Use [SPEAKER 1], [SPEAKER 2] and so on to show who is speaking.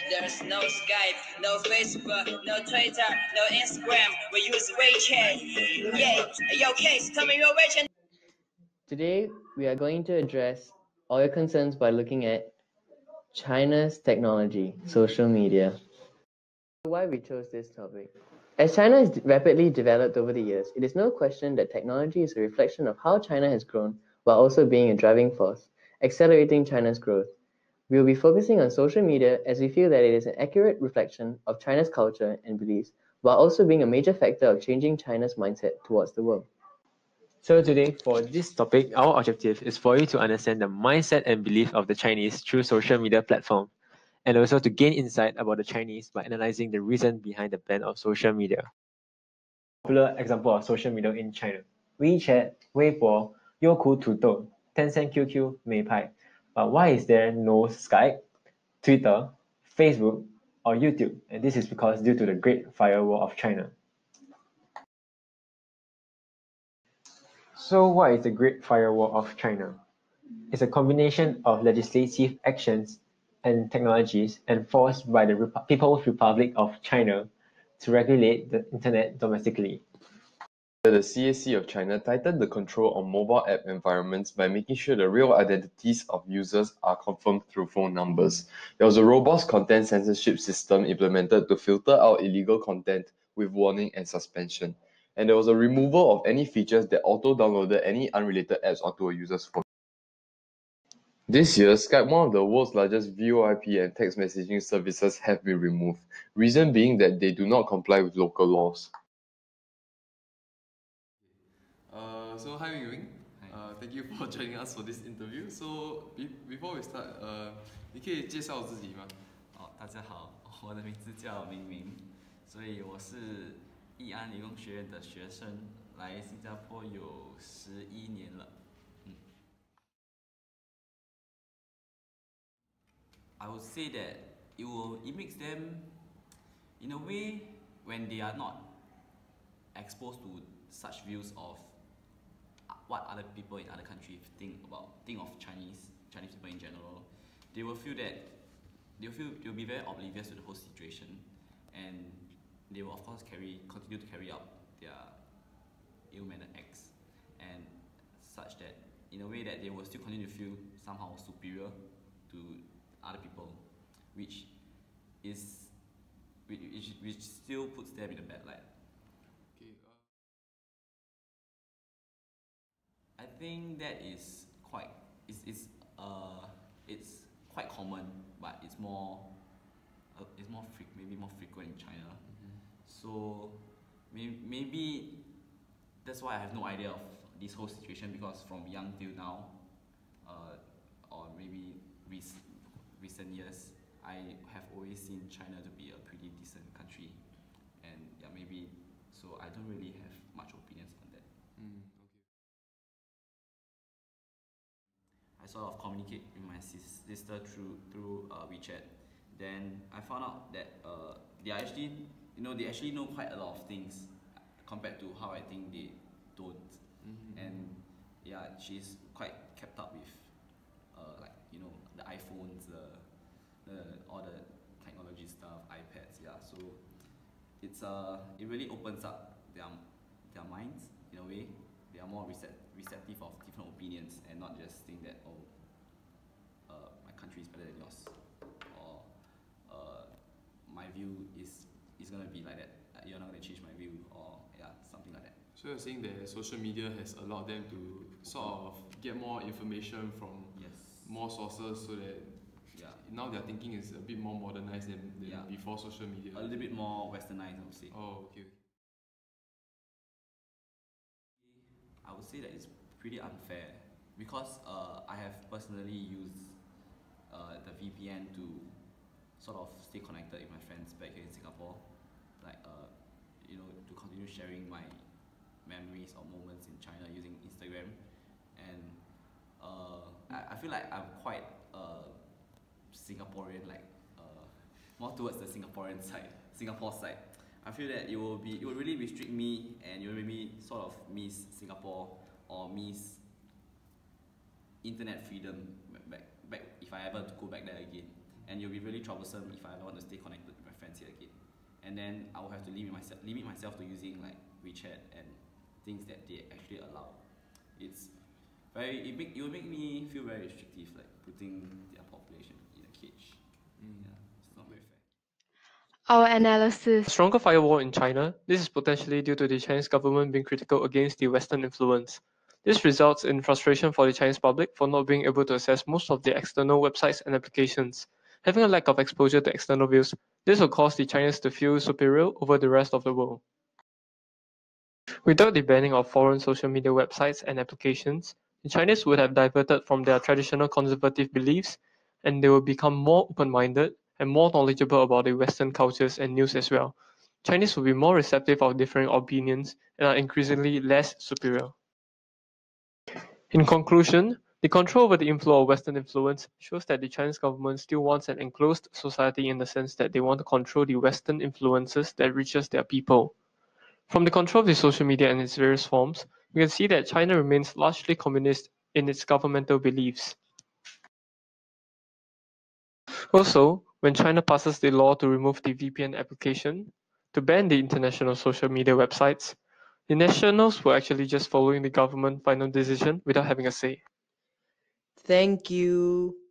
[SPEAKER 1] There's no Skype, no Facebook, no Twitter, no Instagram. We use WeChat. Yeah, yo, Case, tell me your WeChat.
[SPEAKER 2] Today, we are going to address all your concerns by looking at China's technology, social media. Why we chose this topic? As China has rapidly developed over the years, it is no question that technology is a reflection of how China has grown while also being a driving force, accelerating China's growth. We will be focusing on social media as we feel that it is an accurate reflection of China's culture and beliefs, while also being a major factor of changing China's mindset towards the world.
[SPEAKER 3] So today, for this topic, our objective is for you to understand the mindset and belief of the Chinese through social media platform, and also to gain insight about the Chinese by analyzing the reason behind the ban of social media. Popular example of social media in China: WeChat, Weibo, Youku Tudou, Tencent QQ, Meipai. But why is there no Skype, Twitter, Facebook, or YouTube? And this is because due to the Great Firewall of China. So what is the Great Firewall of China? It's a combination of legislative actions and technologies enforced by the People's Republic of China to regulate the internet domestically.
[SPEAKER 4] The CAC of China tightened the control on mobile app environments by making sure the real identities of users are confirmed through phone numbers. There was a robust content censorship system implemented to filter out illegal content with warning and suspension. And there was a removal of any features that auto-downloaded any unrelated apps onto a user's phone. This year, Skype, one of the world's largest VoIP and text messaging services, have been removed, reason being that they do not comply with local laws.
[SPEAKER 5] So hi Wing, thank you for joining us for this interview. So before we start, 你可以介绍自己吗？
[SPEAKER 6] 大家好，我的名字叫明明，所以我是义安理工学院的学生，来新加坡有11年了。I would say that it makes them, in a way, when they are not exposed to such views of what other people in other countries think of Chinese people in general, they will feel that they'll be very oblivious to the whole situation, and they will of course continue to carry out their ill-mannered acts, and such that in a way that they will still continue to feel somehow superior to other people, which still puts them in a bad light. I think that is it's quite common, but it's maybe more frequent in China. So maybe that's why I have no idea of this whole situation, because from young till now, or maybe recent years, I have always seen China to be a pretty decent country, and yeah, maybe so I don't really have much opinions on that. I sort of communicate with my sister through WeChat. Then I found out that they actually know quite a lot of things compared to how I think they don't. And yeah, she's quite kept up with the iPhones, all the technology stuff, iPads. Yeah, so it really opens up their minds in a way. They are more receptive of different opinions, and not just think that my country is better than yours, or my view is gonna be like that. You're not gonna change my view, or yeah, something like that.
[SPEAKER 5] So you're saying that social media has allowed them to sort of get more information from more sources, so that now their thinking is a bit more modernized than before social media.
[SPEAKER 6] A little bit more westernized, I would say.
[SPEAKER 5] Oh, okay.
[SPEAKER 6] I would say that it's pretty unfair, because I have personally used the VPN to sort of stay connected with my friends back here in Singapore, like to continue sharing my memories or moments in China using Instagram, and I feel like I'm quite Singaporean, more towards the Singapore side. I feel that it will really restrict me, and it will make me sort of miss Singapore, or miss internet freedom back if I ever go back there again. and it'll be really troublesome if I want to stay connected with my friends here again. And then I will have to limit myself to using like WeChat and things that they actually allow. It will make me feel very restrictive, like putting their population in a cage. Yeah, it's not very fair.
[SPEAKER 7] Our analysis.
[SPEAKER 8] Stronger firewall in China. This is potentially due to the Chinese government being critical against the Western influence. This results in frustration for the Chinese public for not being able to access most of the external websites and applications. Having a lack of exposure to external views, this will cause the Chinese to feel superior over the rest of the world. Without the banning of foreign social media websites and applications, the Chinese would have diverted from their traditional conservative beliefs, and they will become more open-minded and more knowledgeable about the Western cultures and news as well. Chinese will be more receptive of differing opinions and are increasingly less superior. In conclusion, the control over the inflow of Western influence shows that the Chinese government still wants an enclosed society in the sense that they want to control the Western influences that reaches their people. From the control of the social media and its various forms, we can see that China remains largely communist in its governmental beliefs. Also, when China passes the law to remove the VPN application, to ban the international social media websites, the nationals were actually just following the government final decision without having a say.
[SPEAKER 2] Thank you.